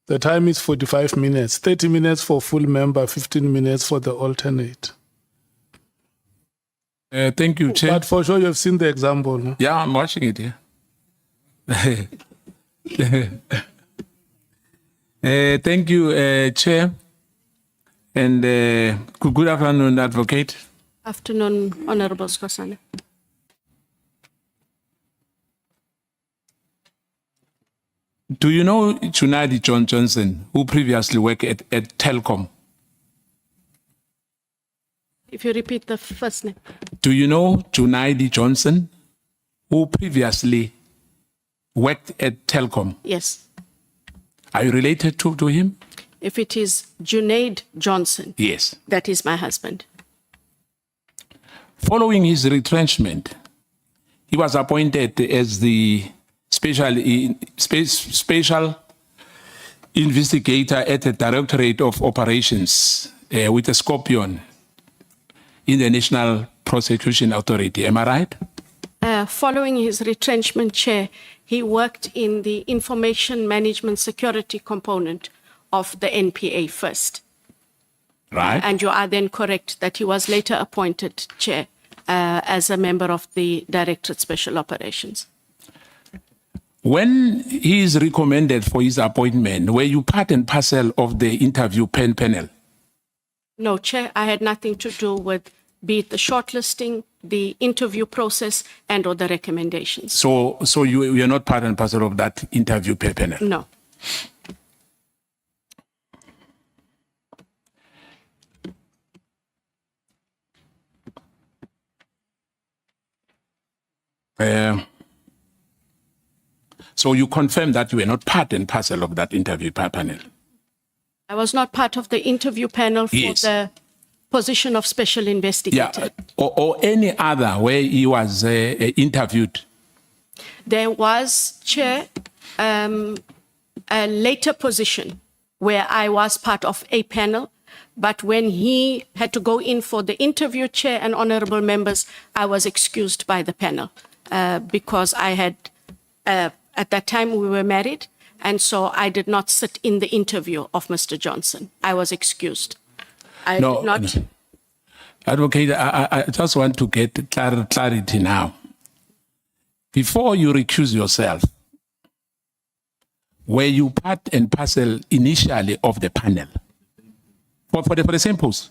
The time is 45 minutes, 30 minutes for full member, 15 minutes for the alternate. Thank you, Chair. But for sure, you've seen the example. No? Yeah, I'm watching it here. Thank you, Chair. And good afternoon, Advocate. Afternoon, Honorable Skhosana. Do you know Junaidi Johnson, who previously worked at Telkom? If you repeat the first name. Do you know Junaidi Johnson, who previously worked at Telkom? Yes. Are you related to him? If it is Junaid Johnson. Yes. That is my husband. Following his retrenchment, he was appointed as the special investigator at the Directorate of Operations with a Scorpion in the National Prosecution Authority. Am I right? Following his retrenchment, Chair, he worked in the Information Management Security component of the NPA first. Right. And you are then correct that he was later appointed, Chair, as a member of the Directorate Special Operations. When he is recommended for his appointment, were you part and parcel of the interview panel? No, Chair, I had nothing to do with be it the shortlisting, the interview process, and or the recommendations. So you are not part and parcel of that interview panel? No. So you confirm that you were not part and parcel of that interview panel? I was not part of the interview panel for Yes. the position of special investigator. Yeah, or any other where he was interviewed? There was, Chair, a later position where I was part of a panel, but when he had to go in for the interview, Chair and honorable members, I was excused by the panel because I had, at that time we were married, and so I did not sit in the interview of Mr. Johnson. I was excused. I did not. Advocate, I just want to get clarity now. Before you recuse yourself, were you part and parcel initially of the panel? For the same post?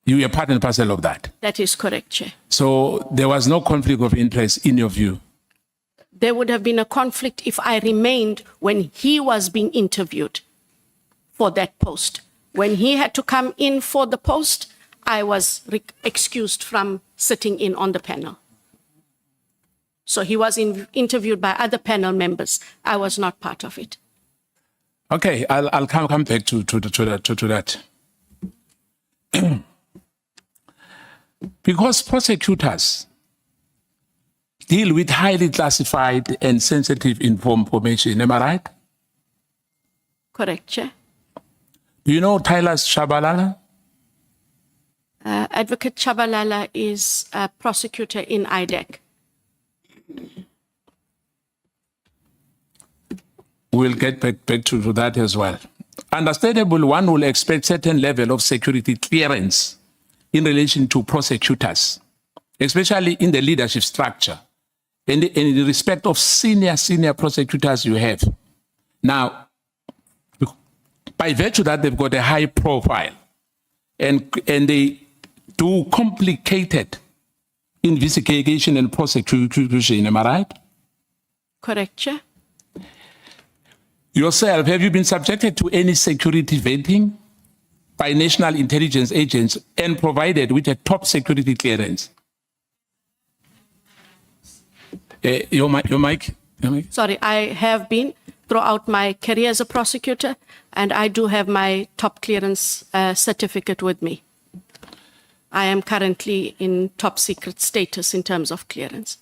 You were part and parcel of that? That is correct, Chair. So there was no conflict of interest in your view? There would have been a conflict if I remained when he was being interviewed for that post. When he had to come in for the post, I was excused from sitting in on the panel. So he was interviewed by other panel members. I was not part of it. Okay, I'll come back to that. Because prosecutors deal with highly classified and sensitive information, am I right? Correct, Chair. Do you know Tyler Shabalala? Advocate Chabalala is a prosecutor in IDEC. We'll get back to that as well. Understandable, one will expect certain level of security clearance in relation to prosecutors, especially in the leadership structure, and in the respect of senior prosecutors you have. Now, by virtue that they've got a high profile and they do complicated investigation and prosecution, am I right? Correct, Chair. Yourself, have you been subjected to any security vetting by national intelligence agents and provided with a top security clearance? Your mic? Sorry, I have been throughout my career as a prosecutor, and I do have my top clearance certificate with me. I am currently in top secret status in terms of clearance.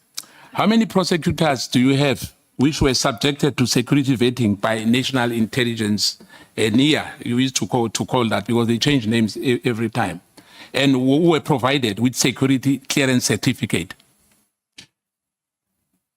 How many prosecutors do you have which were subjected to security vetting by national intelligence? NIA, you used to call that because they change names every time, and who were provided with security clearance certificate?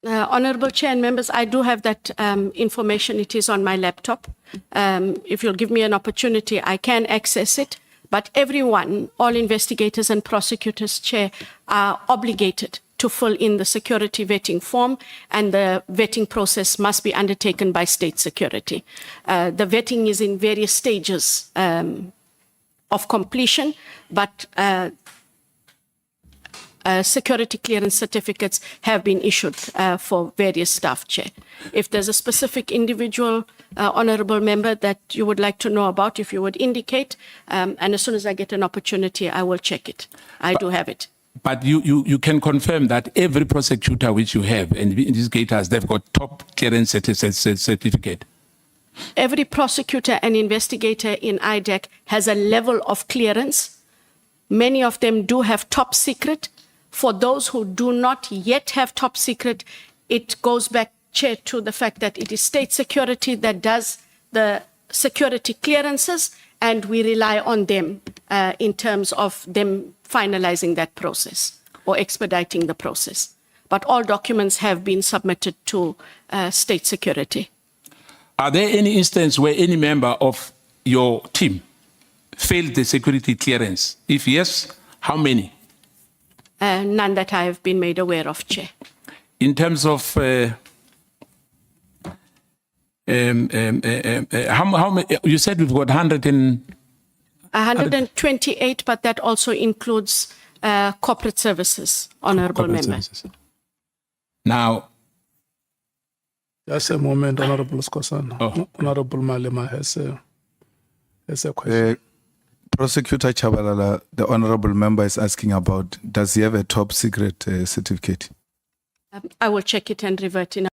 Honourable Chair and members, I do have that information. It is on my laptop. If you'll give me an opportunity, I can access it. But everyone, all investigators and prosecutors, Chair, are obligated to fill in the security vetting form, and the vetting process must be undertaken by state security. The vetting is in various stages of completion, but security clearance certificates have been issued for various staff, Chair. If there's a specific individual, honourable member, that you would like to know about, if you would indicate, and as soon as I get an opportunity, I will check it. I do have it. But you can confirm that every prosecutor which you have, and investigators, they've got top clearance certificate. Every prosecutor and investigator in IDEC has a level of clearance. Many of them do have top secret. For those who do not yet have top secret, it goes back, Chair, to the fact that it is state security that does the security clearances, and we rely on them in terms of them finalizing that process or expediting the process. But all documents have been submitted to state security. Are there any instances where any member of your team failed the security clearance? If yes, how many? None that I have been made aware of, Chair. In terms of how many, you said we've got 128, but that also includes corporate services, honourable member. Now, just a moment, Honourable Skhosana. Oh. Honourable Malema has a question. Prosecutor Chabalala, the honourable member is asking about, does he have a top secret certificate? I will check it and revert in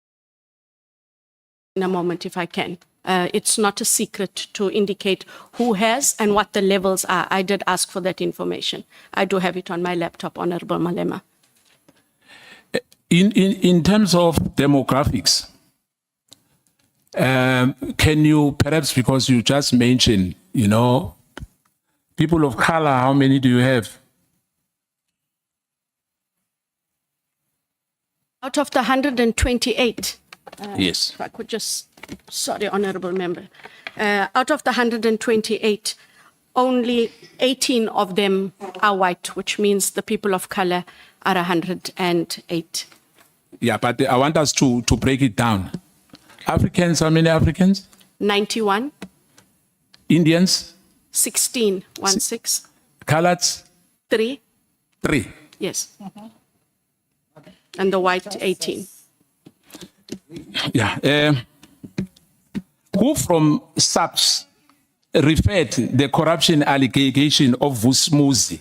a moment if I can. It's not a secret to indicate who has and what the levels are. I did ask for that information. I do have it on my laptop, Honourable Malema. In terms of demographics, can you perhaps, because you just mentioned, you know, people of color, how many do you have? Out of the 128, Yes. if I could just, sorry, honourable member, out of the 128, only 18 of them are white, which means the people of color are 108. Yeah, but I want us to break it down. Africans, how many Africans? 91, Indians? 16, 16, Coloreds? 3, 3. yes. And the white 18. Yeah. Who from SAPS referred the corruption allegation of Vusmuzi,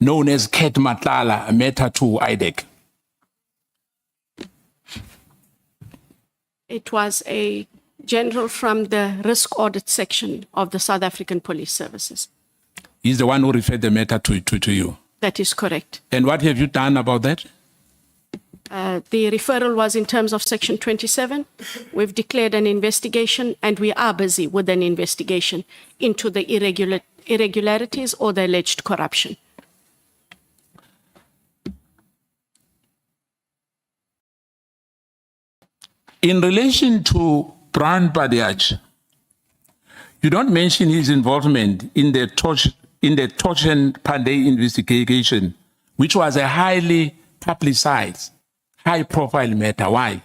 known as Ket Matlala, matter to IDEC? It was a general from the risk audit section of the South African Police Services. He's the one who referred the matter to you. That is correct. And what have you done about that? The referral was in terms of Section 27. We've declared an investigation, and we are busy with an investigation into the irregularities or the alleged corruption. In relation to Brown Badiach, you don't mention his involvement in the Toshen Pandey investigation, which was a highly publicized, high-profile matter. Why?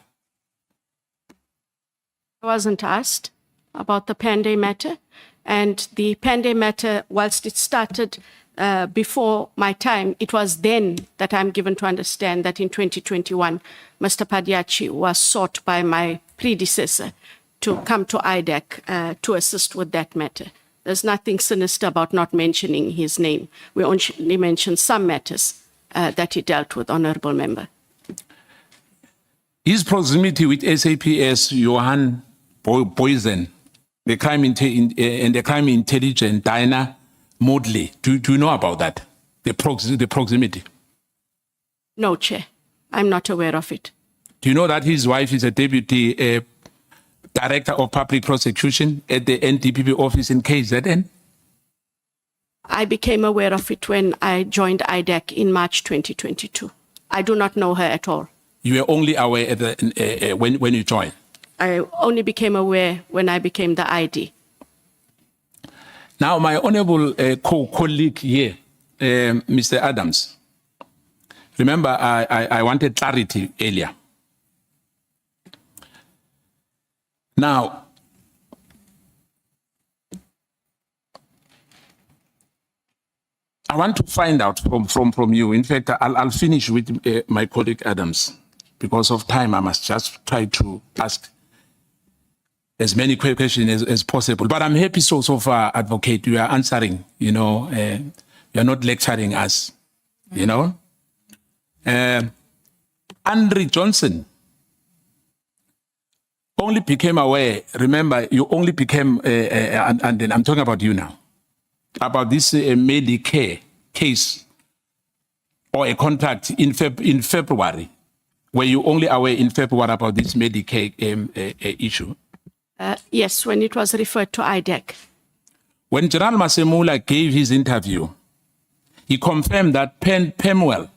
I wasn't asked about the Pandey matter, and the Pandey matter, whilst it started before my time, it was then that I'm given to understand that in 2021, Mr. Padiachi was sought by my predecessor to come to IDEC to assist with that matter. There's nothing sinister about not mentioning his name. We only mentioned some matters that he dealt with, Honourable Member. His proximity with SAPS, Johan Boysen, the crime and the crime intelligence, Diana Modley. Do you know about that? The proximity? No, Chair. I'm not aware of it. Do you know that his wife is a deputy director of public prosecution at the NDPP office in KZN? I became aware of it when I joined IDEC in March 2022. I do not know her at all. You were only aware at the, when you joined. I only became aware when I became the ID. Now, my honorable colleague here, Mr. Adams, remember I wanted clarity earlier. Now, I want to find out from you. In fact, I'll finish with my colleague Adams. Because of time, I must just try to ask as many questions as possible. But I'm happy so far, Advocate, you are answering, you know, you're not lecturing us, you know. Andre Johnson only became aware, remember, you only became, and then I'm talking about you now, about this Medicare case or a contract in February. Were you only aware in February about this Medicare issue? Yes, when it was referred to IDEC. When General Masemula gave his interview, he confirmed that Pemwell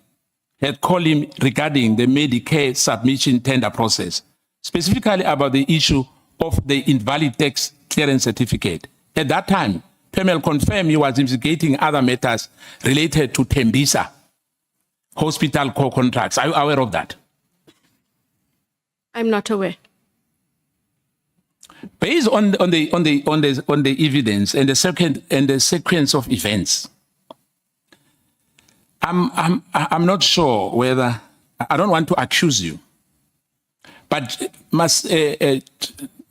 had called him regarding the Medicare submission tender process, specifically about the issue of the invalid tax clearance certificate. At that time, Pemwell confirmed he was investigating other matters related to Tembisa hospital co-contracts. Are you aware of that? I'm not aware. Based on the evidence and the sequence of events, I'm not sure whether, I don't want to accuse you, but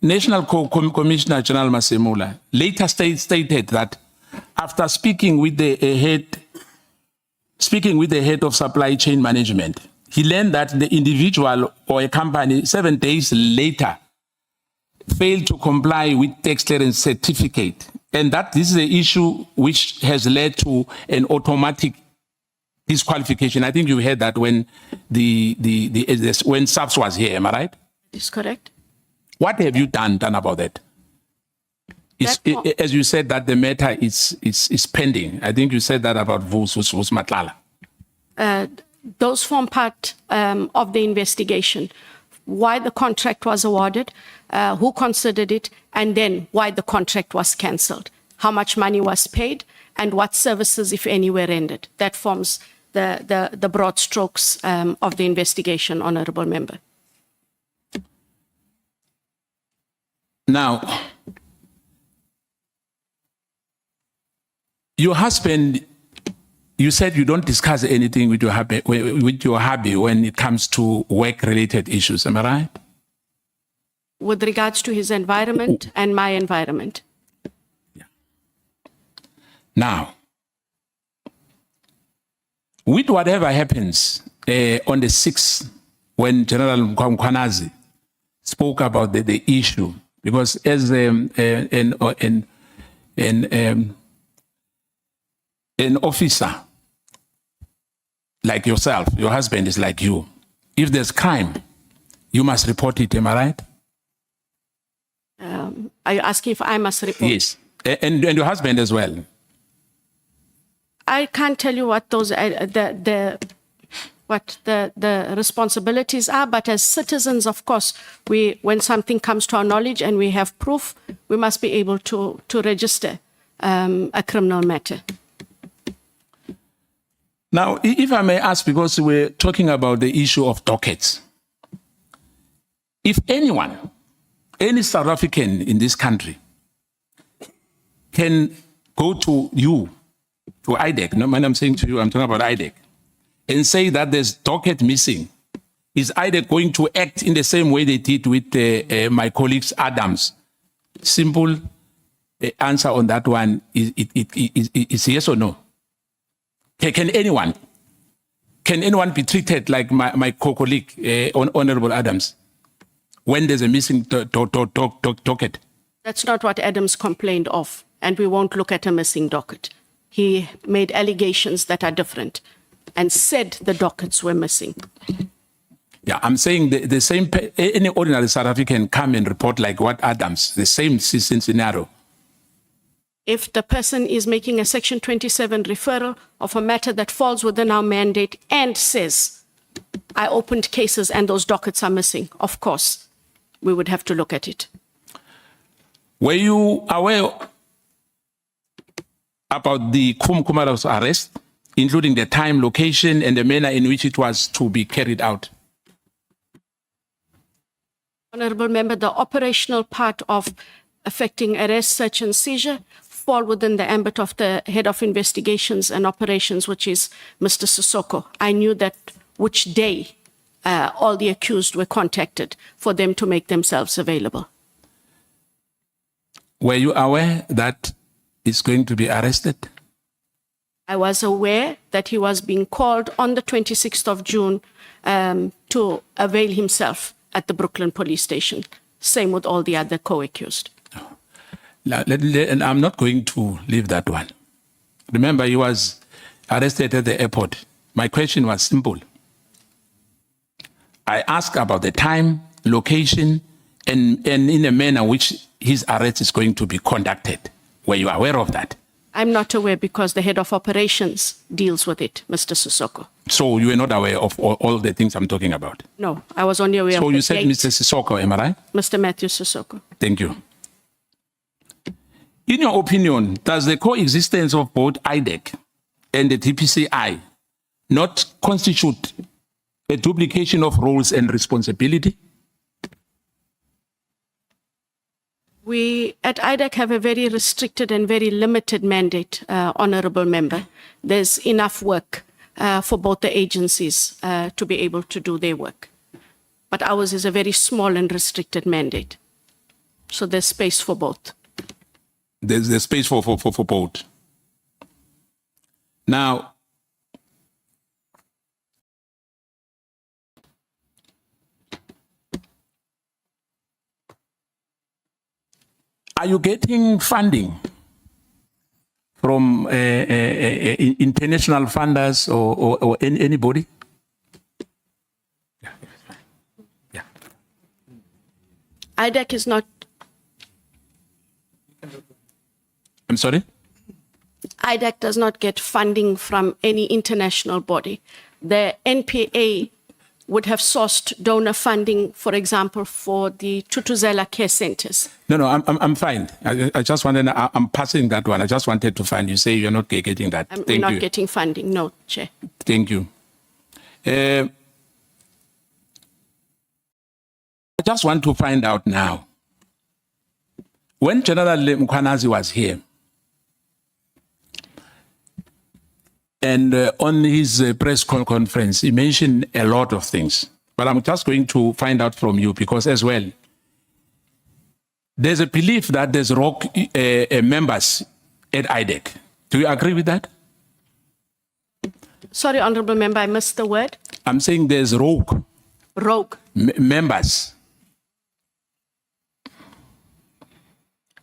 National Commissioner General Masemula later stated that after speaking with the head of supply chain management, he learned that the individual or a company 7 days later failed to comply with tax clearance certificate, and that this is an issue which has led to an automatic disqualification. I think you heard that when when SAPS was here. Am I right? Is correct. What have you done about that? As you said that the matter is pending. I think you said that about Vus Matlala. Those form part of the investigation. Why the contract was awarded, who considered it, and then why the contract was cancelled, how much money was paid, and what services, if any, were rendered. That forms the broad strokes of the investigation, Honourable Member. Now, your husband, you said you don't discuss anything with your hubby when it comes to work-related issues. Am I right? With regards to his environment and my environment. Yeah. Now, with whatever happens on the 6th, when General Mkwanazi spoke about the issue, because as an officer like yourself, your husband is like you. If there's crime, you must report it. Am I right? Are you asking if I must report? Yes, and your husband as well. I can't tell you what those the responsibilities are, but as citizens, of course, when something comes to our knowledge and we have proof, we must be able to register a criminal matter. Now, if I may ask, because we're talking about the issue of dockets, if anyone, any South African in this country can go to you, to IDEC, no, when I'm saying to you, I'm talking about IDEC, and say that there's docket missing, is IDEC going to act in the same way they did with my colleagues Adams? Simple answer on that one is yes or no. Can anyone be treated like my colleague, Honorable Adams, when there's a missing docket? That's not what Adams complained of, and we won't look at a missing docket. He made allegations that are different and said the dockets were missing. Yeah, I'm saying the same, any ordinary South African come and report like what Adams, the same scenario. If the person is making a Section 27 referral of a matter that falls within our mandate and says I opened cases and those dockets are missing, of course, we would have to look at it. Were you aware about the Kumara's arrest, including the time, location, and the manner in which it was to be carried out? Honourable Member, the operational part of affecting arrest, search and seizure fall within the ambit of the Head of Investigations and Operations, which is Mr. Sissoko. I knew that which day all the accused were contacted for them to make themselves available. Were you aware that he's going to be arrested? I was aware that he was being called on the 26th of June to avail himself at the Brooklyn police station. Same with all the other co-accused. And I'm not going to leave that one. Remember, he was arrested at the airport. My question was simple. I asked about the time, location, and in a manner which his arrest is going to be conducted. Were you aware of that? I'm not aware because the Head of Operations deals with it, Mr. Sissoko. So you were not aware of all the things I'm talking about? No, I was only aware of So the you said date. Mr. Sissoko, am I right? Mr. Matthew Sissoko. Thank you. In your opinion, does the coexistence of both IDEC and the TPCI not constitute a duplication of roles and responsibility? We at IDEC have a very restricted and very limited mandate, Honourable Member. There's enough work for both the agencies to be able to do their work. But ours is a very small and restricted mandate. So there's space for both. There's space for both. Now, are you getting funding from international funders or anybody? Yeah. IDEC is not. I'm sorry? IDEC does not get funding from any international body. The NPA would have sourced donor funding, for example, for the Tutuzela care centers. No, I'm fine. I just wanted, I'm passing that one. I just wanted to find, you say you're not getting that. We're Thank not you. getting funding, no, Chair. Thank you. I just want to find out now. When General Mkhwanazi was here, and on his press conference, he mentioned a lot of things. But I'm just going to find out from you because as well, there's a belief that there's rogue members at IDEC. Do you agree with that? Sorry, Honourable Member, I missed the word. I'm saying there's rogue members.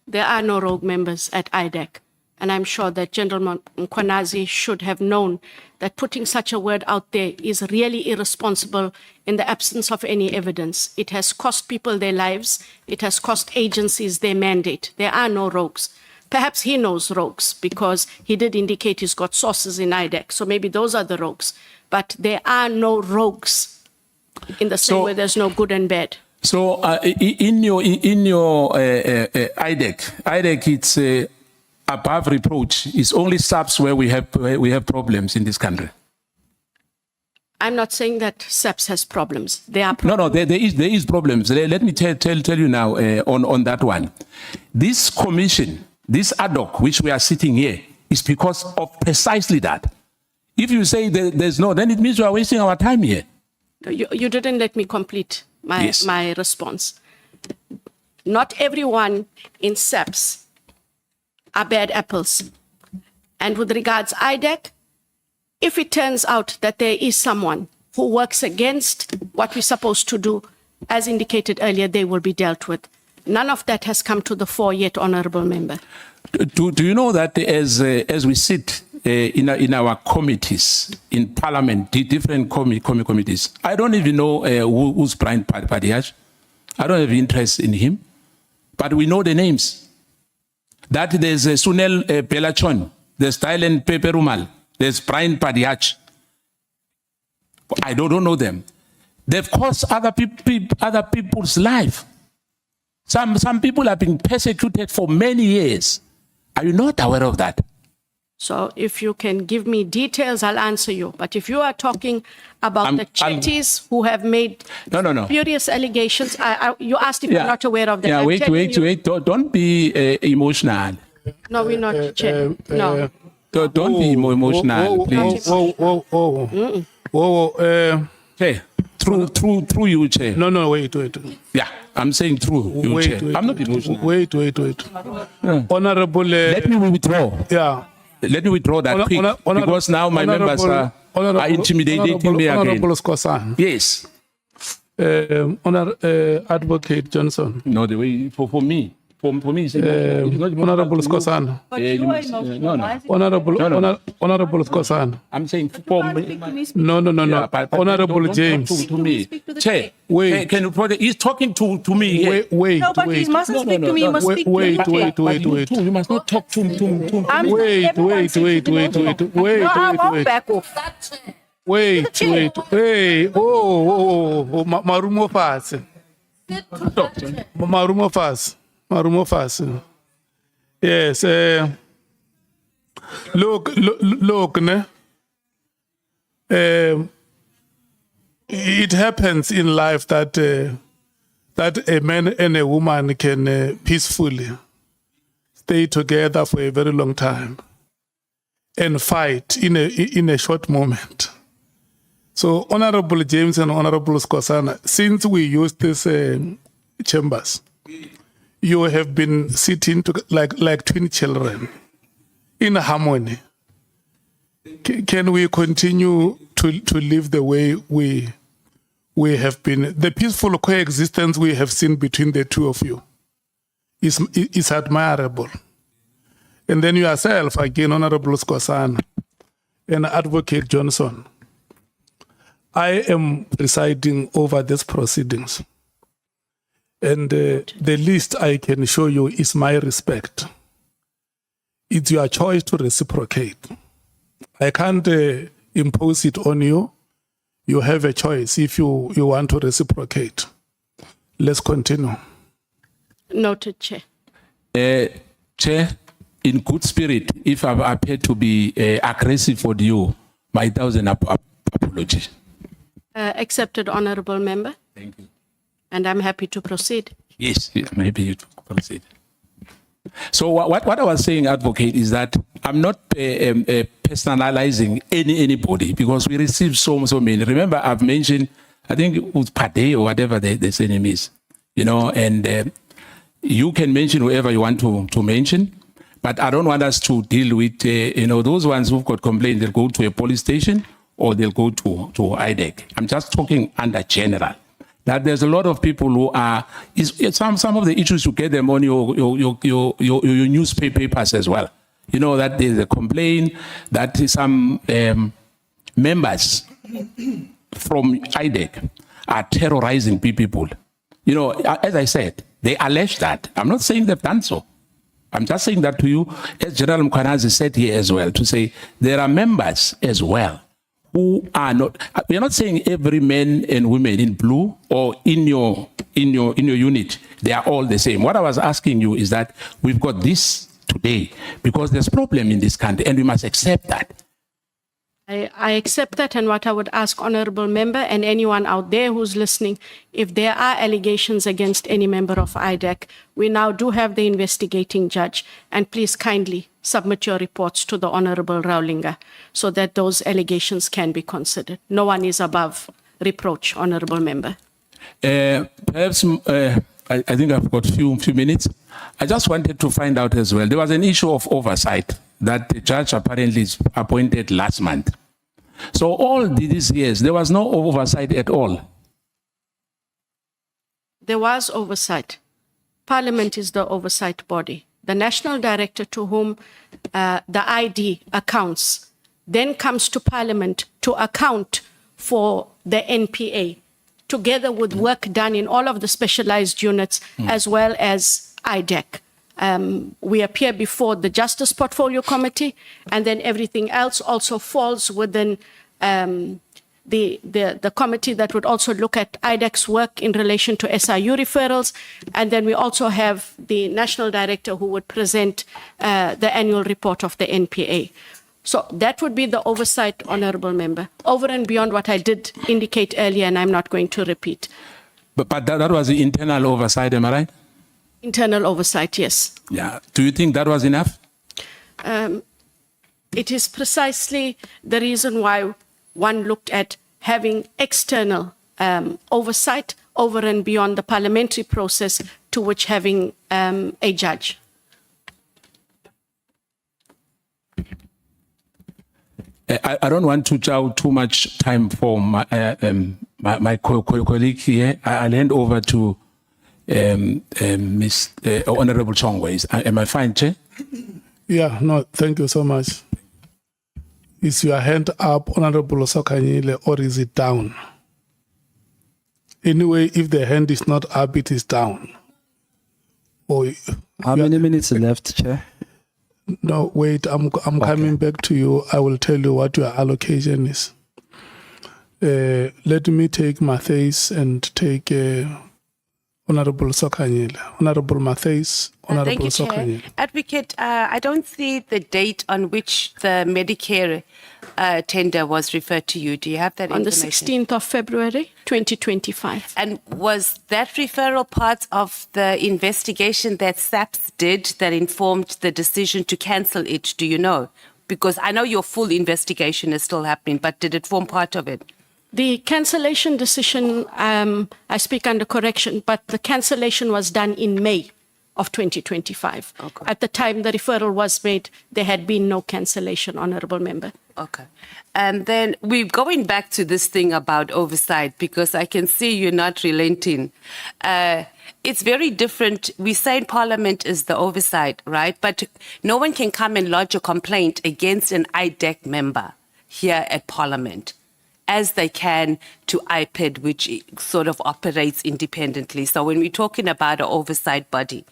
There are no rogue members at IDEC. And I'm sure that General Mkhwanazi should have known that putting such a word out there is really irresponsible in the absence of any evidence. It has cost people their lives. It has cost agencies their mandate. There are no rogues. Perhaps he knows rogues because he did indicate he's got sources in IDEC. So maybe those are the rogues. But there are no rogues in the same way there's no good and bad. So in your IDEC, it's above reproach. It's only SAPS where we have problems in this country. I'm not saying that SAPS has problems. There are problems. No, there is problems. Let me tell you now on that one. This commission, this ad hoc, which we are sitting here, is because of precisely that. If you say there's no, then it means we are wasting our time here. You didn't let me complete my response. Not everyone in SAPS are bad apples. And with regards IDEC, if it turns out that there is someone who works against what we're supposed to do, as indicated earlier, they will be dealt with. None of that has come to the fore yet, Honourable Member. Do you know that as we sit in our committees in Parliament, the different committees, I don't even know who's Brian Padiach. I don't have interest in him, but we know the names. That there's Sunel Pelachon, there's Thailand Peperumal, there's Brian Padiach. I don't know them. They've cost other people's life. Some people have been persecuted for many years. Are you not aware of that? So if you can give me details, I'll answer you. But if you are talking about the chetties who have made furious allegations, you asked if I'm not aware of that. Yeah, I'm wait. telling you- Don't be emotional. No, we're not, Chair. No. Don't be emotional, please. Chair, through you, Chair. No, wait. Yeah, I'm saying through you, Chair. I'm not emotional. Wait. Honorable. Let me withdraw. Yeah. Let me withdraw that quick, because now my members are intimidating me again. Honorable Skhosana. Yes. Advocate Johnson. No, the way for me. For me, it's Honorable Skhosana. Honorable Skhosana. I'm saying for me. No. Honorable Don't James. to me. Chair, Wait. can you put it? He's talking to me. Wait. No, but he mustn't speak to me. He must speak to Wait. You must not talk to I'm Wait. everyone says to me. No, I won't back off. Wait. Hey. Oh. Marumo fast. Marumo fast. Yes. Look, ne? It happens in life that a man and a woman can peacefully stay together for a very long time and fight in a short moment. So, Honorable James and Honorable Skhosana, since we use these chambers, you have been sitting like twin children in harmony. Can we continue to live the way we have been? The peaceful coexistence we have seen between the two of you is admirable. And then yourself, again, Honorable Skhosana and Advocate Johnson, I am presiding over these proceedings. And the least I can show you is my respect. It's your choice to reciprocate. I can't impose it on you. You have a choice if you want to reciprocate. Let's continue. Noted, Chair. Chair, in good spirit, if I've appeared to be aggressive for you, my 1,000 apologies. Accepted, Honorable Member. Thank you. And I'm happy to proceed. Yes, maybe you proceed. So what I was saying, Advocate, is that I'm not personalizing anybody, because we receive so many. Remember, I've mentioned, I think it was Pade or whatever the name is, and you can mention whoever you want to mention, but I don't want us to deal with, those ones who've got complaints, they'll go to a police station or they'll go to IDEC. I'm just talking under general. That there's a lot of people who are, some of the issues you get them on your newspapers as well. That there's a complaint that some members from IDEC are terrorizing people. As I said, they allege that. I'm not saying they've done so. I'm just saying that to you, as General Mkhwanazi said here as well, to say there are members as well who are not. We are not saying every man and women in blue or in your unit, they are all the same. What I was asking you is that we've got this today because there's problem in this country and we must accept that. I accept that, and what I would ask Honorable Member and anyone out there who's listening, if there are allegations against any member of IDEC, we now do have the investigating judge, and please kindly submit your reports to the Honorable Raulinga so that those allegations can be considered. No one is above reproach, Honorable Member. Perhaps, I think I've got few minutes. I just wanted to find out as well, there was an issue of oversight that the judge apparently appointed last month. So all these years, there was no oversight at all. There was oversight. Parliament is the oversight body. The national director to whom the ID accounts then comes to Parliament to account for the NPA, together with work done in all of the specialized units, as well as IDEC. We appear before the Justice Portfolio Committee, and then everything else also falls within the committee that would also look at IDEC's work in relation to SIU referrals. And then we also have the national director who would present the annual report of the NPA. So that would be the oversight, Honourable Member, over and beyond what I did indicate earlier, and I'm not going to repeat. But that was the internal oversight, am I right? Internal oversight, yes. Yeah. Do you think that was enough? It is precisely the reason why one looked at having external oversight over and beyond the parliamentary process, to which having a judge. I don't want to chow too much time for my colleague here. I'll hand over to Ms. Honorable Chongwe. Am I fine, Chair? Yeah, no, thank you so much. Is your hand up, Honorable Sokanyile, or is it down? Anyway, if the hand is not up, it is down. Or How many minutes left, Chair? no, wait, I'm coming back to you. I will tell you what your allocation is. Let me take Matthijs and take Honorable Sokanyile. Honorable Matthijs, Honorable Thank you, Chair. Sokanyile. Advocate, I don't see the date on which the Medicare tender was referred to you. Do you have that On the information? 16th of February, 2025. And was that referral part of the investigation that SAPS did that informed the decision to cancel it? Do you know? Because I know your full investigation is still happening, but did it form part of it? The cancellation decision, I speak under correction, but the cancellation was done in May of 2025. Okay. At the time the referral was made, there had been no cancellation, Honourable Member. Okay. And then we're going back to this thing about oversight, because I can see you're not relenting. It's very different. We say in Parliament is the oversight, right? But no one can come and lodge a complaint against an IDEC member here at Parliament, as they can to IPED, which sort of operates independently. So when we're talking about an oversight body,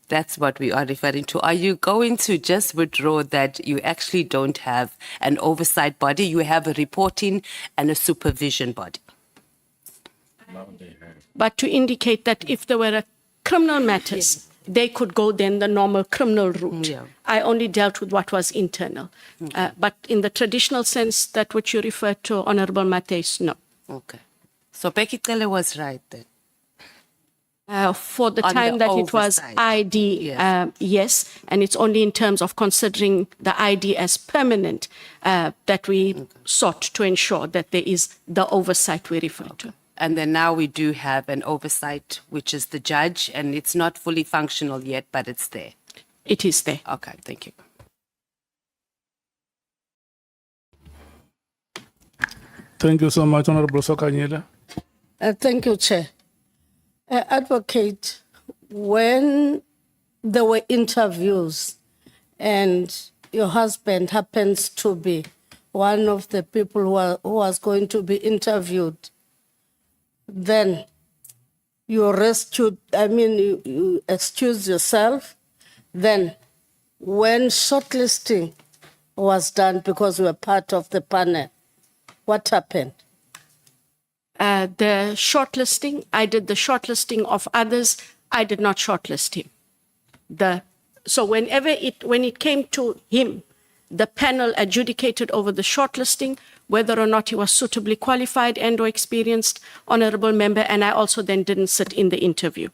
that's what we are referring to. Are you going to just withdraw that you actually don't have an oversight body? You have a reporting and a supervision body. But to indicate that if there were criminal matters, they could go then the normal criminal route. Yeah. I only dealt with what was internal. But in the traditional sense, that which you referred to, Honourable Matthijs, no. Okay. So Becky Cele was right then. For the On time the that it was oversight. ID, Yes. yes, and it's only in terms of considering the ID as permanent that we sought to ensure that there is the oversight we refer to. And then now we do have an oversight, which is the judge, and it's not fully functional yet, but it's there. It is there. Okay, thank you. Thank you so much, Honorable Sokanyile. Thank you, Chair. Advocate, when there were interviews and your husband happens to be one of the people who was going to be interviewed, then you you excused yourself. Then when shortlisting was done, because we were part of the panel, what happened? The shortlisting, I did the shortlisting of others. I did not shortlist him. So when it came to him, the panel adjudicated over the shortlisting, whether or not he was suitably qualified and or experienced, Honourable Member, and I also then didn't sit in the interview.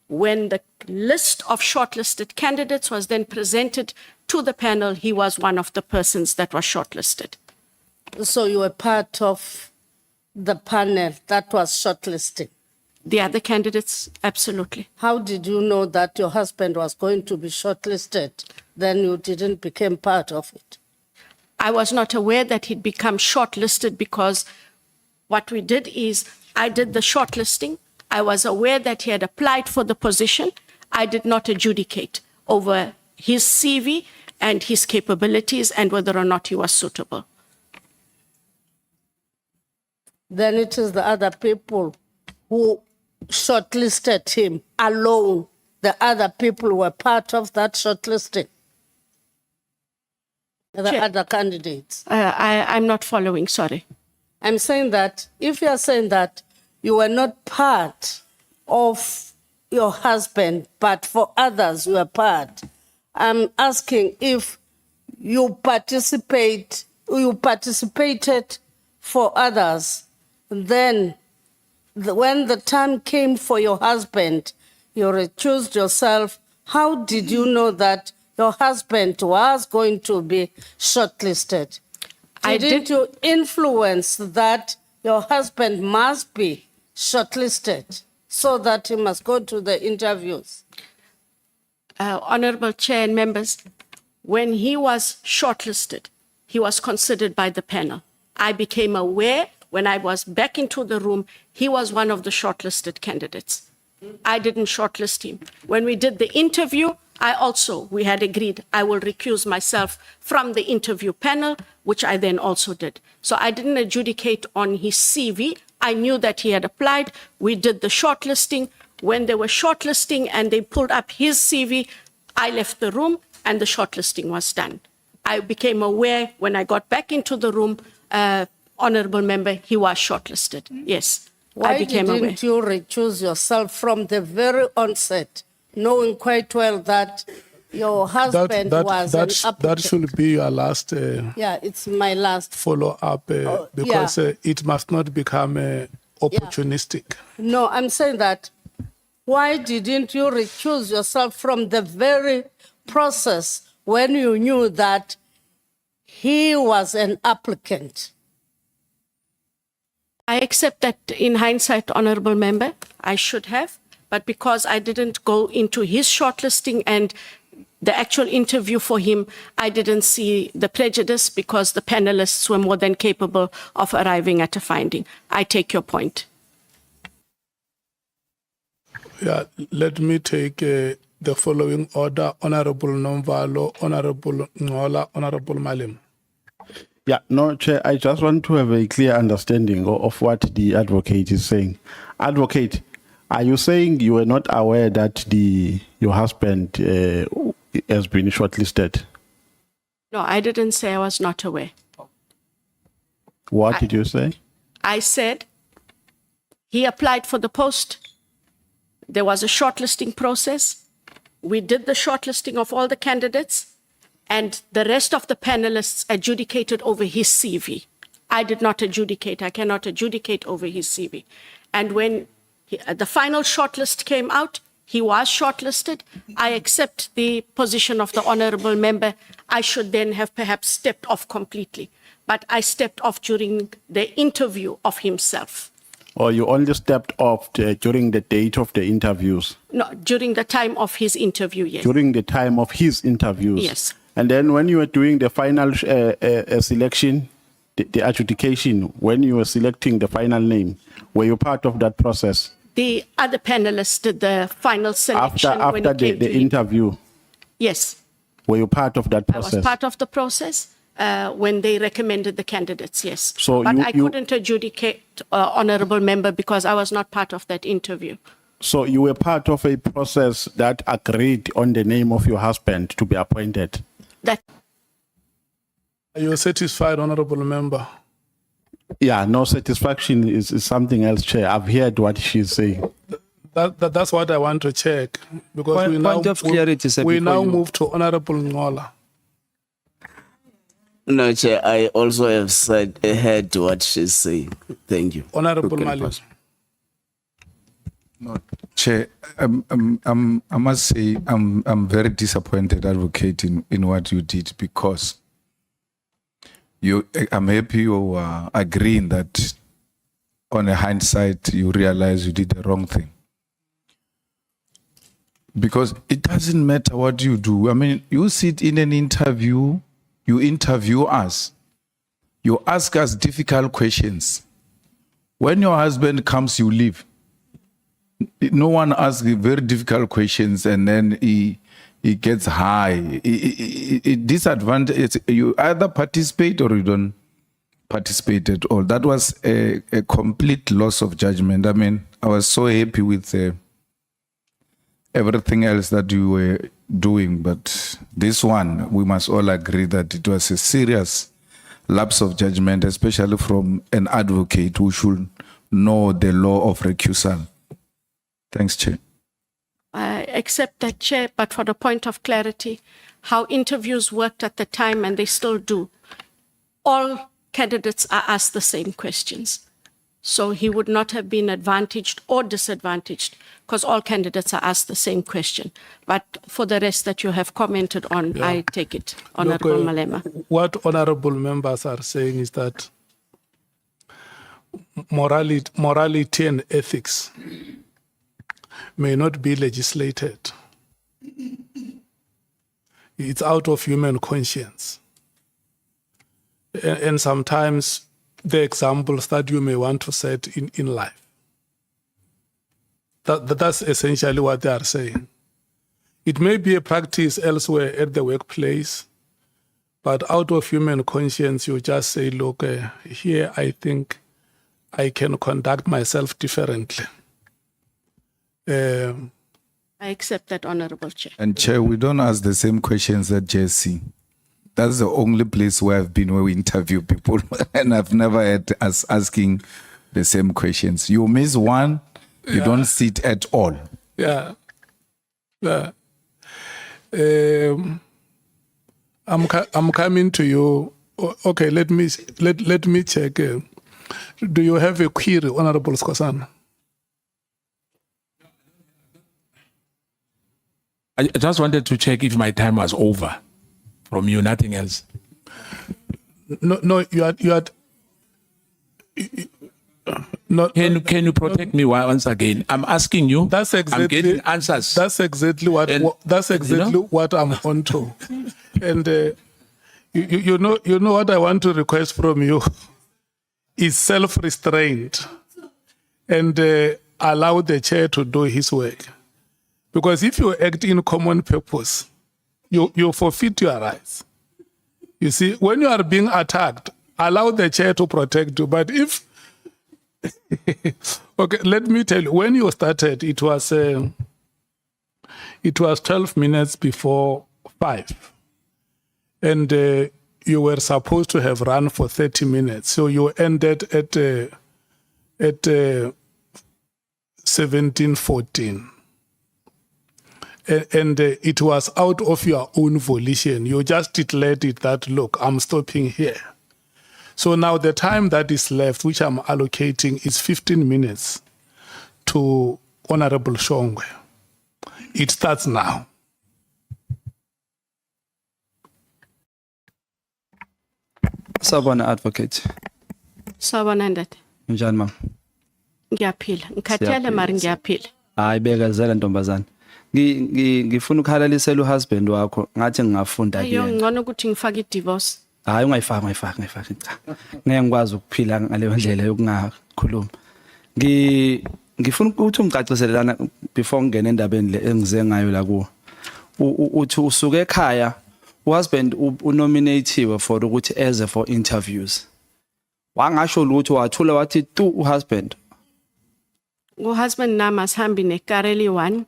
When the list of shortlisted candidates was then presented to the panel, he was one of the persons that was shortlisted. So you were part of the panel that was shortlisting. The other candidates, absolutely. How did you know that your husband was going to be shortlisted? Then you didn't become part of it. I was not aware that he'd become shortlisted, because what we did is I did the shortlisting. I was aware that he had applied for the position. I did not adjudicate over his CV and his capabilities and whether or not he was suitable. Then it is the other people who shortlisted him alone. The other people were part of that shortlisting. The Chair. other candidates. I'm not following, sorry. I'm saying that if you are saying that you were not part of your husband, but for others you were part, I'm asking if you participated for others, then when the time came for your husband, you recused yourself. How did you know that your husband was going to be shortlisted? Didn't you influence that your husband must be shortlisted so that he must go to the interviews? Honorable Chair and members, when he was shortlisted, he was considered by the panel. I became aware when I was back into the room, he was one of the shortlisted candidates. I didn't shortlist him. When we did the interview, we had agreed I will recuse myself from the interview panel, which I then also did. So I didn't adjudicate on his CV. I knew that he had applied. We did the shortlisting. When they were shortlisting and they pulled up his CV, I left the room and the shortlisting was done. I became aware when I got back into the room, Honorable Member, he was shortlisted. Yes, I became aware. Why didn't you recuse yourself from the very onset, knowing quite well that your husband was an applicant? That should be your last Yeah, it's my last. follow-up because it must not become opportunistic. No, I'm saying that why didn't you recuse yourself from the very process when you knew that he was an applicant? I accept that in hindsight, Honorable Member, I should have, but because I didn't go into his shortlisting and the actual interview for him, I didn't see the prejudice because the panelists were more than capable of arriving at a finding. I take your point. Yeah, let me take the following order: Honorable Nomvalo, Honorable Ngola, Honorable Malim. Yeah, no, Chair, I just want to have a clear understanding of what the advocate is saying. Advocate, are you saying you were not aware that your husband has been shortlisted? No, I didn't say I was not aware. What did you say? I said he applied for the post. There was a shortlisting process. We did the shortlisting of all the candidates, and the rest of the panelists adjudicated over his CV. I did not adjudicate. I cannot adjudicate over his CV. And when the final shortlist came out, he was shortlisted. I accept the position of the Honorable Member. I should then have perhaps stepped off completely. But I stepped off during the interview of himself. Or you only stepped off during the date of the interviews? No, during the time of his interview, yes. During the time of his interviews? Yes. And then when you were doing the final selection, the adjudication, when you were selecting the final name, were you part of that process? The other panelists did the final selection After the interview? Yes. Were you part of that process? I was part of the process when they recommended the candidates, yes. So but I couldn't adjudicate, Honorable Member, because I was not part of that interview. So you were part of a process that agreed on the name of your husband to be appointed? Are you satisfied, Honorable Member? Yeah, no, satisfaction is something else, Chair. I've heard what she's saying. That's what I want to check, because Point of clarity, sir, we before now you- move to Honorable Ngola. No, Chair, I also have heard what she's saying. Thank you. Honorable You can Malim. pass. No, Chair, I must say I'm very disappointed, Advocate, in what you did, because I'm happy you are agreeing that on a hindsight you realize you did the wrong thing. Because it doesn't matter what you do. I mean, you sit in an interview, you interview us, you ask us difficult questions. When your husband comes, you leave. No one asks very difficult questions and then he gets high. Disadvantage. You either participate or you don't participate at all. That was a complete loss of judgment. I mean, I was so happy with everything else that you were doing, but this one, we must all agree that it was a serious lapse of judgment, especially from an advocate who should know the law of recusal. Thanks, Chair. I accept that, Chair, but for the point of clarity, how interviews worked at the time, and they still do, all candidates are asked the same questions. So he would not have been advantaged or disadvantaged because all candidates are asked the same question. But for the rest that you have commented on, I take it, Honorable Malema. What honorable members are saying is that morality and ethics may not be legislated. It's out of human conscience. And sometimes the examples that you may want to set in life. That's essentially what they are saying. It may be a practice elsewhere at the workplace, but out of human conscience, you just say, look, here I think I can conduct myself differently. I accept that, Honorable Chair. And Chair, we don't ask the same questions at JSC. That's the only place where I've been where we interview people, and I've never had us asking the same questions. You miss one, you don't sit at all. Yeah. I'm coming to you. Okay, let me check. Do you have a query, Honorable Skhosana? I just wanted to check if my time was over. From you, nothing else. No, you had. No, can you protect me once again? I'm asking you. That's exactly. I'm getting answers. That's exactly what. That's exactly what I'm on to. And you know what I want to request from you is self-restraint, and allow the chair to do his work. Because if you act in common purpose, you forfeit your rights. You see, when you are being attacked, allow the chair to protect you. But if, okay, let me tell you, when you started, it was 12 minutes before 5. And you were supposed to have run for 30 minutes. So you ended at 17:14. And it was out of your own volition. You just declared it that, look, I'm stopping here. So now the time that is left, which I'm allocating, is 15 minutes to Honorable Shongwe. It starts now. Sawubona advocate. Sawubona ndate. Njani mama? Ngiyaphila. Ngikhathele mari ngiyaphila. Hayi bekezela ntombazana. Ngifuna ukhalalisela uhusband wakho ngathi ngingafunda Ayo kuyena. ngcono ukuthi ngifake i-divorce. Hayi ungayifaki cha. Ngeke ngikwazi ukuphila ngaleyo ndlela yokungakhuluma. Ngifuna ukuthi ungicacisele lana before ngene endabeni le engize ngayo la kuwo. Uthi usuke ekhaya uhusband unominatiwe for ukuthi eze for interviews. Wangasho lutho wathula wathi tu uhusband. Uhusband nami asihambi nekareli 1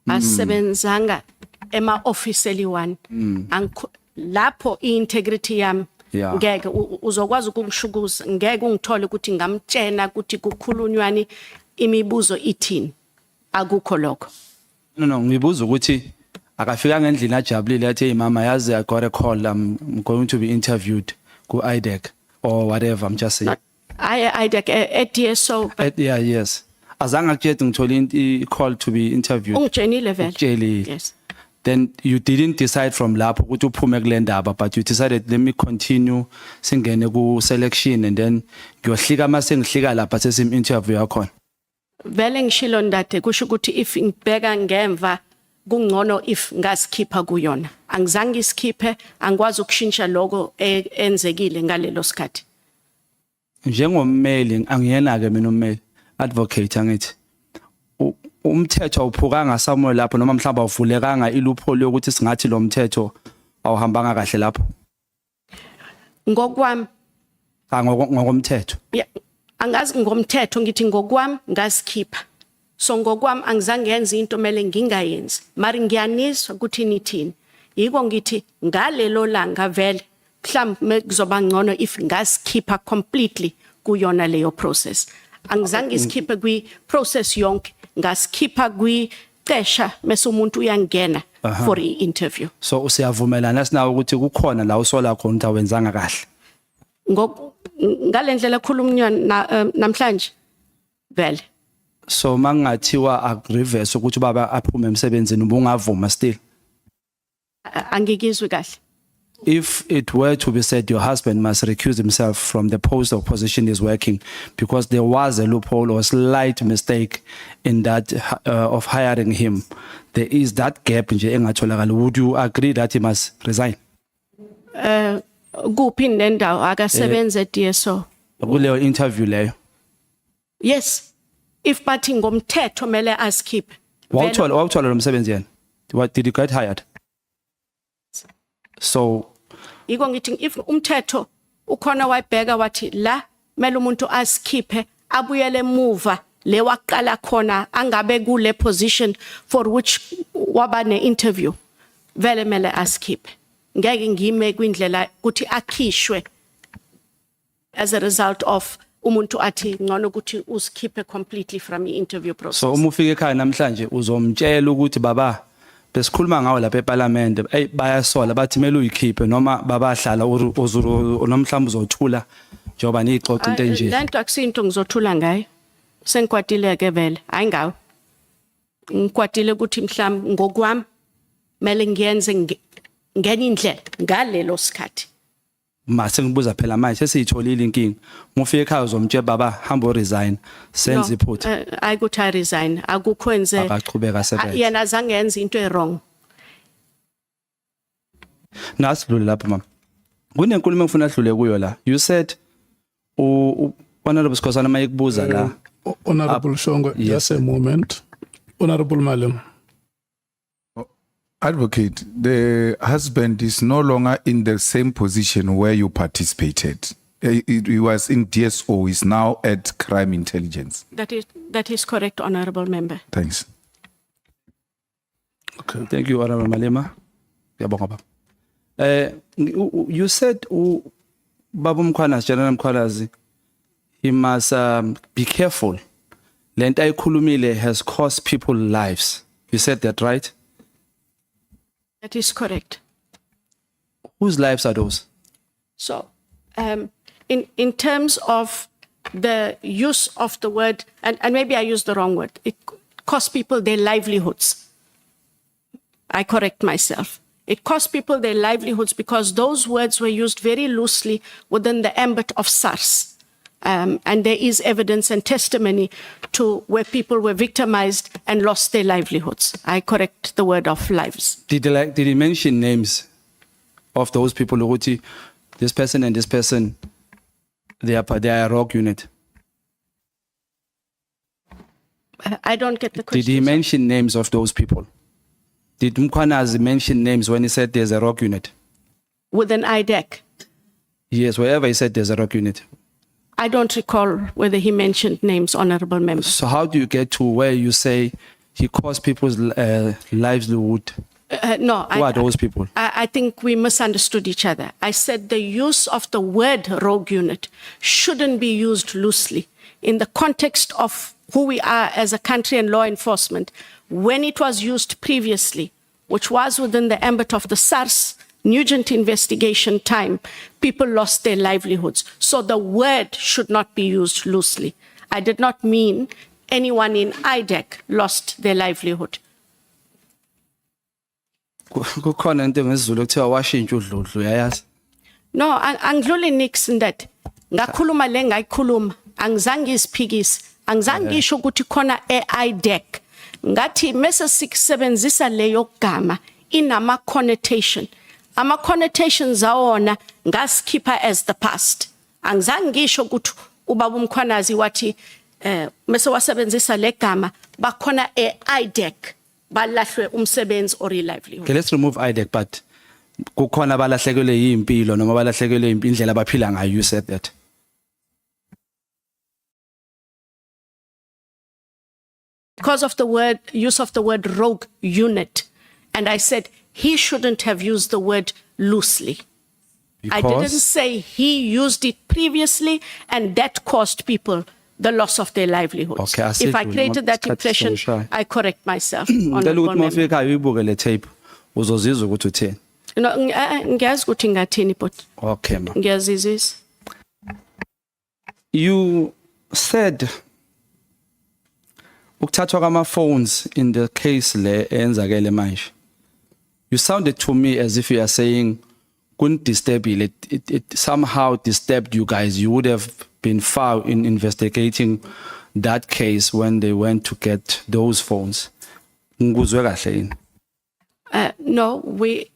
asebenzanga ema-office eli-1. Lapho i-integrity yami ngeke uzokwazi ukungishukuza, ngeke ungithole ukuthi ngamtshena ukuthi kukhulunywani imibuzo ithini. Akukho lokho. No, ngibuza ukuthi akafika ngendlini ajabulile athi hey mama yazi I got a call, I'm going to be interviewed ku IDEC or whatever, I'm just saying. IDEC at DSO. Yeah, yes. Azange akutshela ngithole i-call to be interviewed. Ungitshenile vele. Yes. Then you didn't decide from lapho ukuthi uphume kule ndaba, but you decided let me continue singene ku selection and then ngiyohlika mase ngihlika lapha sesim interview yakhona. Vele ngishilo ndate kusho ukuthi if ngibheka ngemva kungcono if ngasikhipha kuyona. Angizange isikhiphe, angikwazi ukushintsha lokho enzekile ngalelo sikhathi. Njengommeli angiyena ke mina ummeli advocate angithi umthetho awuphukanga somewhere lapho noma mhlawumbe awuvulekanga iloophole yokuthi singathi lo mthetho awuhambanga kahle lapho ngokwami ngokomthetho angazi ngomthetho ngithi ngokwami ngasikhipha so ngokwami angizange yenze into mele ngingayenzi mari ngiyaniswa ukuthi nithini yiko ngithi ngalelo langa vele mhlambe kuzoba ngcono if ngasikhipha completely kuyona leyo process. Angizange isikhiphe kwi process yonke, ngasikhipha kwi tesha mase umuntu uyangena for i-interview. So usiyavumelana sinawo ukuthi kukhona la usola khona ukuthi awenzanga kahle. Ngalendlela khuluma namhlanje vele. So mangathiwa akureverse ukuthi baba aphume emsebenzini ubungavuma still. Angikizwe kahle. If it were to be said your husband must recuse himself from the post or position he's working because there was a loophole or a slight mistake in that of hiring him, there is that gap nje engatholakala. Would you agree that he must resign? Kuphi nendawo akasebenze DSO? Kuleyo interview leyo. Yes. If bathi ngomthetho mele asikhiphe. Wawuthola lo msebenzi yena? What did you get hired? So Iko ngithi if umthetho ukhona wayibheka wathi la mele umuntu asikhiphe abuyele emuva le waqala khona angabe kule position for which waba ne interview vele mele asikhiphe. Ngeke ngime kwindlela ukuthi akhishwe as a result of umuntu athi ngcono ukuthi usikhiphe completely from the interview process. So uma ufika ekhaya namhlanje uzomtshela ukuthi baba besikhuluma ngawo lapha eParliament bayasola bathi mele uyikhiphe noma babahlala nomhlamba uzothula njoba nixoxa into enje. Lento akusinto ngizothula ngayo. Sengikwatile ke vele hayi ngawo. Ngikwatile ukuthi mhlamba ngokwami mele ngiyenze ngenye indlela ngalelo sikhathi. Mase ngibuza phela manje sesiyitholile inkinga. Mufika ekhaya uzomtshela baba hamba resign senze iphutha. Ayikuthi I resign akukwenze. Akachubeka sebenza. Yena azange yenze into wrong. Nasidlule lapha mama. Kunenkulumo engifuna adlule kuyo la. You said Honorable Skhosana mayikubuza la. Honorable Shongwe, just a moment. Honorable Malem. Advocate, the husband is no longer in the same position where you participated. He was in DSO, is now at Crime Intelligence. That is correct, Honorable Member. Thanks. Okay. Thank you, Honorable Malema. You said Babu Mkhwanazi, General Mkhwanazi, he must be careful. Lento ayikhulumile has cost people lives. You said that, right? That is correct. Whose lives are those? So, in terms of the use of the word, and maybe I used the wrong word, it cost people their livelihoods. I correct myself. It cost people their livelihoods because those words were used very loosely within the ambit of SARS. And there is evidence and testimony to where people were victimized and lost their livelihoods. I correct the word of lives. Did he mention names of those people who this person and this person, they are a rogue unit? I don't get the question. Did he mention names of those people? Did Mkhwanazi mention names when he said there's a rogue unit? Within IDEC? Yes, wherever he said there's a rogue unit. I don't recall whether he mentioned names, Honorable Member. So how do you get to where you say he caused people's livelihood? No. Who are those people? I think we misunderstood each other. I said the use of the word rogue unit shouldn't be used loosely in the context of who we are as a country and law enforcement. When it was used previously, which was within the ambit of the SARS Nugent investigation time, people lost their livelihoods. So the word should not be used loosely. I did not mean anyone in IDEC lost their livelihood. Kukhona into ngesizulu kuthiwa washintsha udludlu yayazi. No, angidluli nix that. Ngakhuluma le ngayikhuluma, angizange isiphikise, angizange ngisho ukuthi khona IDEC. Ngathi mase sikusebenzisa leyo gama inama connotation. Ama connotations awona ngasikhipha as the past. Angizange ngisho ukuthi ubaba uMkhwanazi wathi mase wasebenzisa le gama bakhona IDEC balahlwe umsebenzi or livelihood. Okay, let's remove IDEC, but kukhona balahlekelwe yimpilo noma balahlekelwe indlela abaphila ngayo. You said that. Because of the use of the word rogue unit, and I said he shouldn't have used the word loosely. I didn't Because- say he used it previously and that caused people the loss of their livelihoods. Okay, I see. If I created that Isikhathi impression, sewushaye. I correct myself. Ngicela Honourable ukuthi Member. mawufika uyibuke le tape uzozizwa ukuthi utheni. No, ngiyazi ukuthi ngathini but Okay ma. ngiyazizwisa. You said ukuthathwa kwama phones in the case le enzakele manje. You sounded to me as if you are saying couldn't disturb you. It somehow disturbed you guys. You would have been far in investigating that case when they went to get those phones. Ngikuzwe kahle yini? No,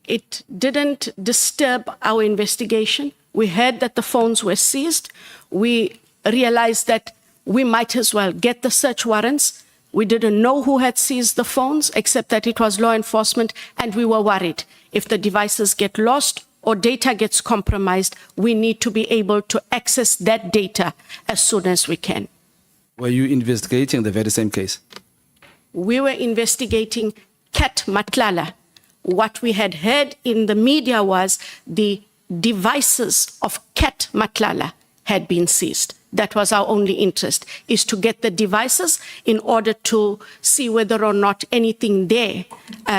it didn't disturb our investigation. We heard that the phones were seized. We realized that we might as well get the search warrants. We didn't know who had seized the phones, except that it was law enforcement, and we were worried. If the devices get lost or data gets compromised, we need to be able to access that data as soon as we can. Were you investigating the very same case? We were investigating Kat Matlala. What we had heard in the media was the devices of Kat Matlala had been seized. That was our only interest, is to get the devices in order to see whether or not anything there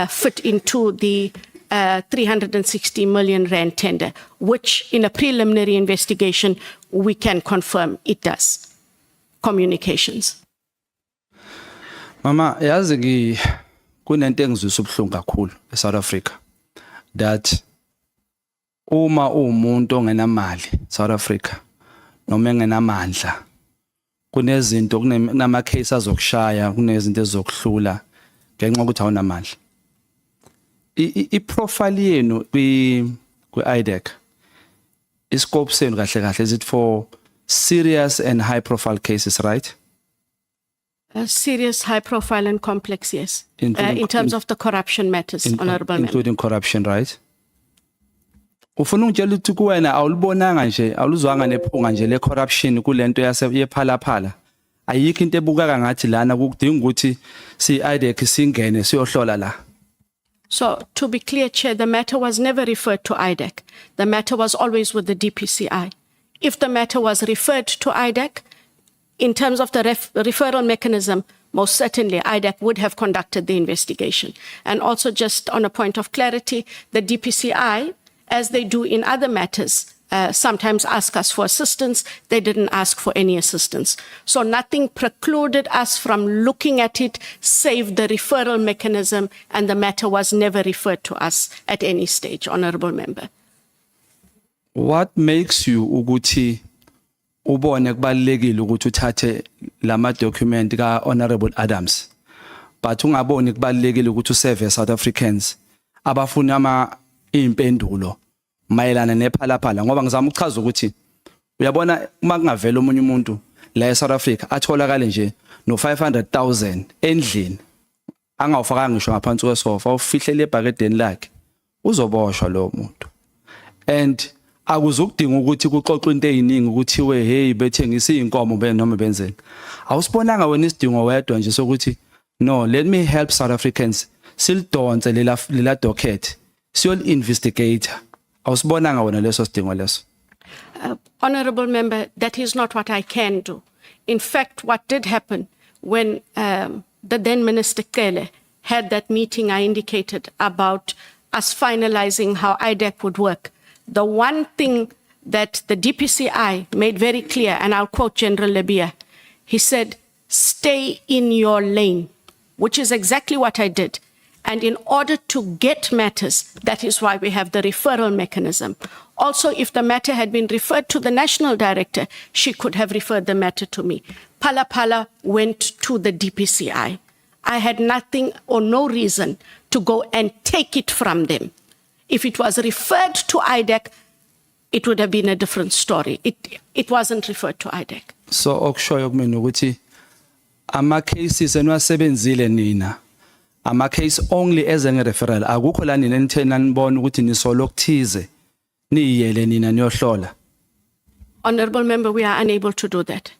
fit into the 360 million rand tender, which in a preliminary investigation, we can confirm it does. Communications. Mama, yazi kunento engizwisa ubuhlungu kakhulu eSouth Africa that uma umuntu ongenamali South Africa noma engenamandla kunezinto kunama case azokushaya kunezinto ezizokuhlula ngenxa ukuthi awunamandla. I-profile yenu kwi-IDEC iscope senu kahle kahle is it for serious and high profile cases, right? Serious, high profile and complex, yes. Including- In terms of the corruption matters, Honourable Member. Including corruption, right? Ufuna ungitshela ukuthi kuwena awulibonanga nje awuluzwanga nephunga nje le corruption kulento yephalaphala. Ayikho into ebukaka ngathi lana kudinga ukuthi si-IDEC singene siyohlola la. So, to be clear, Chair, the matter was never referred to IDEC. The matter was always with the DPCI. If the matter was referred to IDEC, in terms of the referral mechanism, most certainly IDEC would have conducted the investigation. And also, just on a point of clarity, the DPCI, as they do in other matters, sometimes ask us for assistance. They didn't ask for any assistance. So nothing precluded us from looking at it, save the referral mechanism, and the matter was never referred to us at any stage, Honourable Member. What makes you ukuthi ubone kubalekile ukuthi uthathe lama document ka Honorable Adams but ungaboni kubalekile ukuthi userve South Africans abafuna impendulo mayelana nephalaphala ngoba ngizama ukuchaza ukuthi uyabona uma kungavela omunye umuntu la eSouth Africa atholakale nje no 500,000 endlini angawufaka ngisho ngaphansi kwesofa ufihlele ebhakedeni lakhe uzoboshwa lo muntu and akuzukudinga ukuthi kuxoxwe into eziningi ukuthi we hey bethengisa inkomo noma benzeni awusibonanga wena isidingo wedwa nje sokuthi no let me help South Africans silidonse lela docket siyol investigator awusibonanga wena leso sidingo leso. Honourable Member, that is not what I can do. In fact, what did happen when the then Minister Kele had that meeting I indicated about us finalizing how IDEC would work, the one thing that the DPCI made very clear, and I'll quote General Lebia, he said, stay in your lane, which is exactly what I did. And in order to get matters, that is why we have the referral mechanism. Also, if the matter had been referred to the national director, she could have referred the matter to me. Pala went to the DPCI. I had nothing or no reason to go and take it from them. If it was referred to IDEC, it would have been a different story. It wasn't referred to IDEC. So okushoyo kumina ukuthi ama cases enwasebenzile nina ama case only as a referral akukho la nina nithena nibona ukuthi nisolo okuthize niyele nina niyohlola. Honourable Member, we are unable to do that.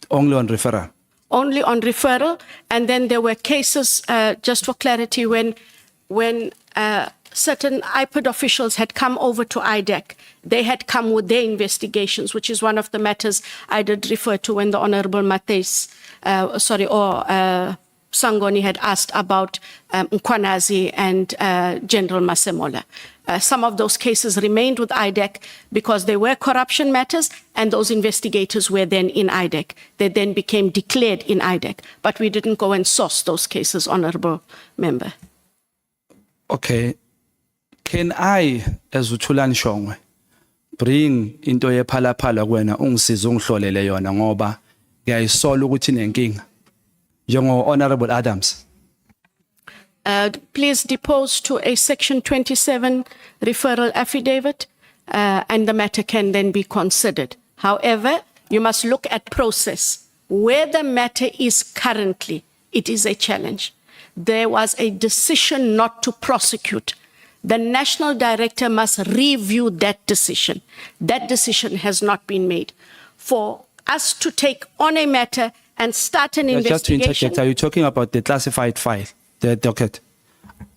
Only on referral. Only on referral, and then there were cases, just for clarity, when certain IPID officials had come over to IDEC. They had come with their investigations, which is one of the matters I did refer to when the Honorable Sangoni had asked about Mkhwanazi and General Masemola. Some of those cases remained with IDEC because they were corruption matters, and those investigators were then in IDEC. They then became declared in IDEC, but we didn't go and source those cases, Honorable Member. Okay. Can I, as Uthulani Shongwe, bring into ye phala kuwena ungisize ungihlolele yona ngoba ngiyayisola ukuthi inenkinga njengo Honorable Adams? Please depose to a Section 27 referral affidavit, and the matter can then be considered. However, you must look at process. Where the matter is currently, it is a challenge. There was a decision not to prosecute. The National Director must review that decision. That decision has not been made. For us to take on a matter and start an investigation. Just to interject, are you talking about the classified file, the docket?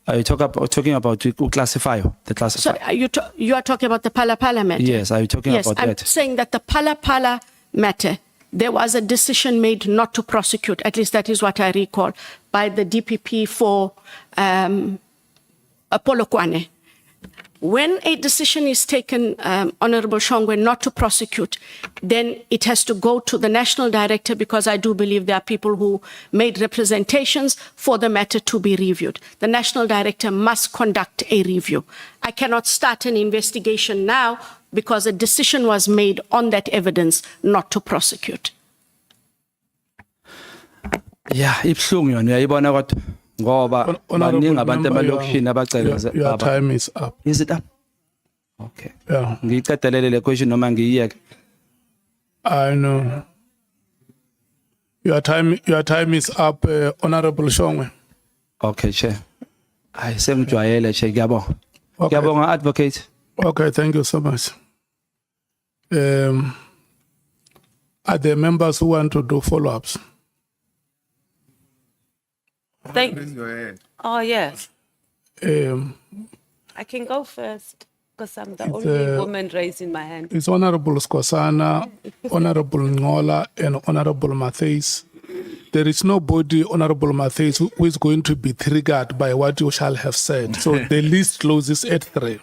Are you talking about the classify, the classified? So you are talking about the Pala matter? Yes, are you talking about that? Yes, I'm saying that the Pala matter, there was a decision made not to prosecute, at least that is what I recall, by the DPP for Polokwane. When a decision is taken, Honorable Shongwe, not to prosecute, then it has to go to the National Director, because I do believe there are people who made representations for the matter to be reviewed. The National Director must conduct a review. I cannot start an investigation now because a decision was made on that evidence not to prosecute. Yeah, ibhlungu yona uyayibona kodwa ngoba baningi abantu emalokishini abacela. Your time is up. Is it up? Okay. Yeah. Ngiyiqedelele le question noma ngiyiyeke. I know. Your time is up, Honorable Shongwe. Okay, Chair. Hayi sengijwayele Chair, ngiyabonga. Okay. Ngiyabonga advocate. Okay, thank you so much. Are there members who want to do follow-ups? Oh, yeah. I can go first because I'm the only woman raising my hand. It's Honorable Skhosana, Honorable Ngola, and Honorable Matthys. There is nobody, Honorable Matthys, who is going to be triggered by what you shall have said. So the list closes at 3.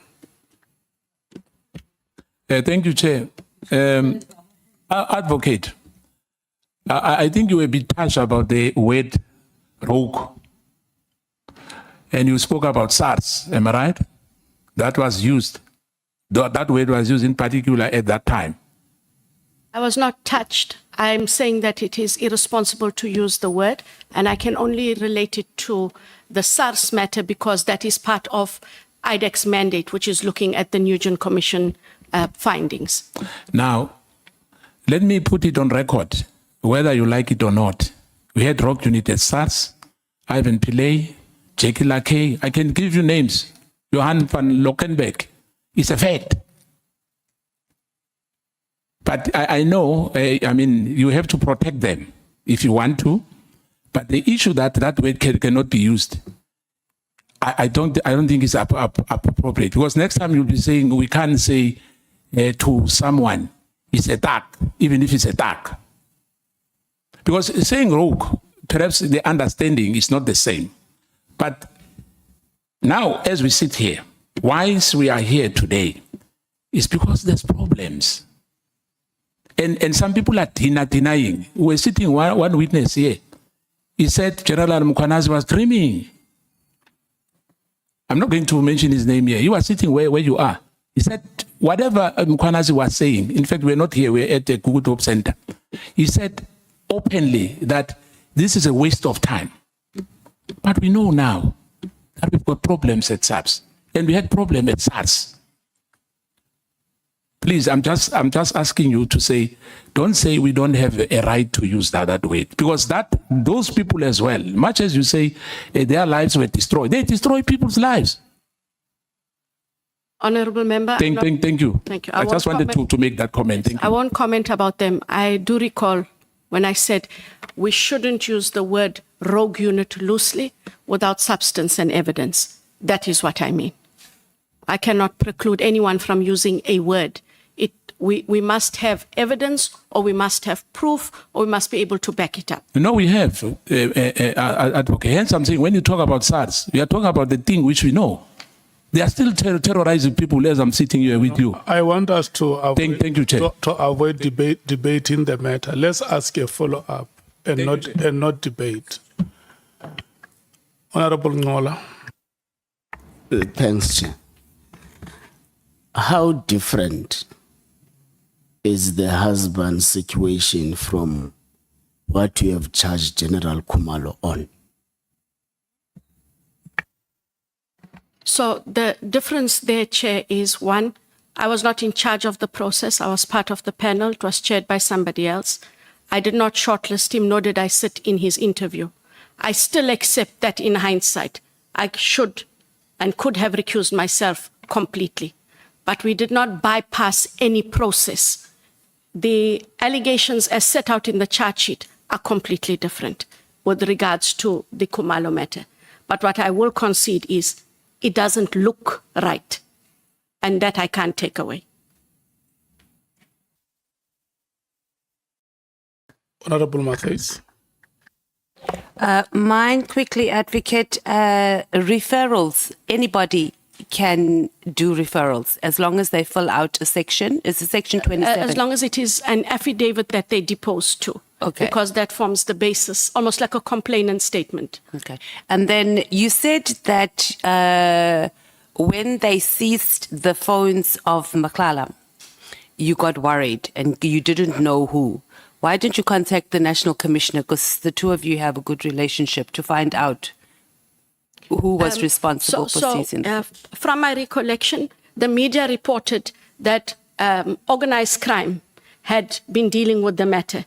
Thank you, Chair. Advocate, I think you were a bit touched about the word rogue. And you spoke about SARS, am I right? That was used. That word was used in particular at that time. I was not touched. I'm saying that it is irresponsible to use the word, and I can only relate it to the SARS matter because that is part of IDEC's mandate, which is looking at the Nugent Commission findings. Now, let me put it on record, whether you like it or not. We had rogue unit at SARS, Ivan Pillay, Jackie Lakay. I can give you names. Johan van Lockenbeck. It's a fact. But I know, I mean, you have to protect them if you want to. But the issue that word cannot be used, I don't think it's appropriate. Because next time you'll be saying we can't say to someone it's a dark, even if it's a dark. Because saying rogue, perhaps the understanding is not the same. But now, as we sit here, why we are here today is because there's problems. And some people are denying. We're sitting one witness here. He said General Mkhwanazi was dreaming. I'm not going to mention his name here. He was sitting where you are. He said whatever Mkhwanazi was saying, in fact, we're not here, we're at the Google Hope Center. He said openly that this is a waste of time. But we know now that we've got problems at SAPS, and we had problems at SARS. Please, I'm just asking you to say, don't say we don't have a right to use that word, because those people as well, much as you say their lives were destroyed, they destroy people's lives. Honorable Member. Thank you. Thank you. I just wanted to make that comment. Thank you. I won't comment about them. I do recall when I said we shouldn't use the word rogue unit loosely without substance and evidence. That is what I mean. I cannot preclude anyone from using a word. We must have evidence, or we must have proof, or we must be able to back it up. No, we have, advocate. Hence I'm saying when you talk about SARS, we are talking about the thing which we know. They are still terrorizing people as I'm sitting here with you. I want us to avoid, Thank you, Chair. to avoid debating the matter. Let's ask a follow-up and not debate. Honorable Ngola. Thanks, Chair. How different is the husband's situation from what you have charged General Kumalo on? So the difference there, Chair, is one, I was not in charge of the process. I was part of the panel. It was chaired by somebody else. I did not shortlist him, nor did I sit in his interview. I still accept that in hindsight, I should and could have recused myself completely. But we did not bypass any process. The allegations as set out in the charge sheet are completely different with regards to the Kumalo matter. But what I will concede is it doesn't look right, and that I can't take away. Honorable Matthys. Mine quickly, advocate, referrals. Anybody can do referrals as long as they fill out a section. Is it section 27? As long as it is an affidavit that they depose to. Okay. Because that forms the basis, almost like a complainant statement. Okay. And then you said that when they seized the phones of Maklala, you got worried and you didn't know who. Why didn't you contact the National Commissioner? Because the two of you have a good relationship, to find out who was responsible for seizing them. From my recollection, the media reported that organized crime had been dealing with the matter.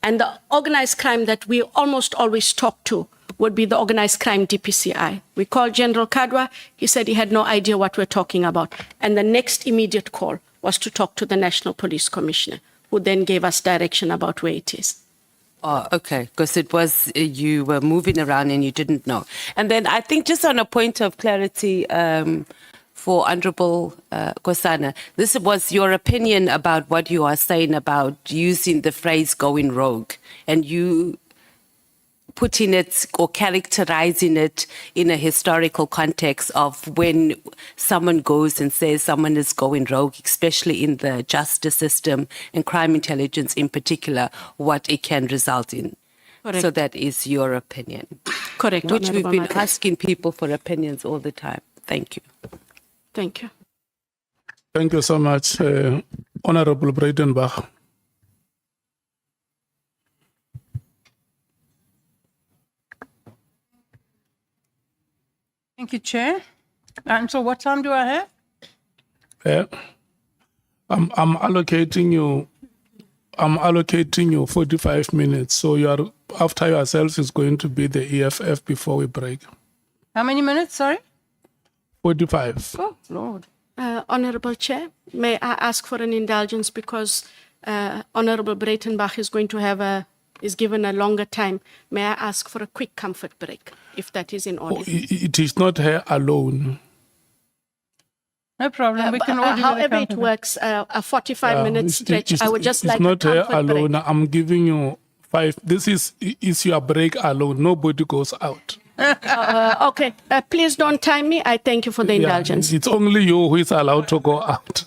And the organized crime that we almost always talk to would be the organized crime DPCI. We called General Kadwa. He said he had no idea what we're talking about. And the next immediate call was to talk to the National Police Commissioner, who then gave us direction about where it is. Oh, okay, because it was, you were moving around and you didn't know. And then I think just on a point of clarity for Honorable Skhosana, this was your opinion about what you are saying about using the phrase going rogue, and you putting it or characterizing it in a historical context of when someone goes and says someone is going rogue, especially in the justice system and crime intelligence in particular, what it can result in. Correct. So that is your opinion. Correct. Which we've Honorable been Matthys. asking people for opinions all the time. Thank you. Thank you. Thank you so much, Honorable Breitenbach. Thank you, Chair. And so what time do I have? I'm allocating you 45 minutes. So you are, after yourself is going to be the EFF before we break. How many minutes, sorry? 45. Oh, Lord. Honorable Chair, may I ask for an indulgence because Honorable Breitenbach is going to is given a longer time. May I ask for a quick comfort break, if that is in order? It is not her alone. No problem. We can all do However it works, a 45-minute stretch, I would just like a It's not her comfort alone. break. I'm giving you 5. This is your break alone. Nobody goes out. Okay, please don't time me. I thank you for the Yeah, indulgence. it's only you who is allowed to go out.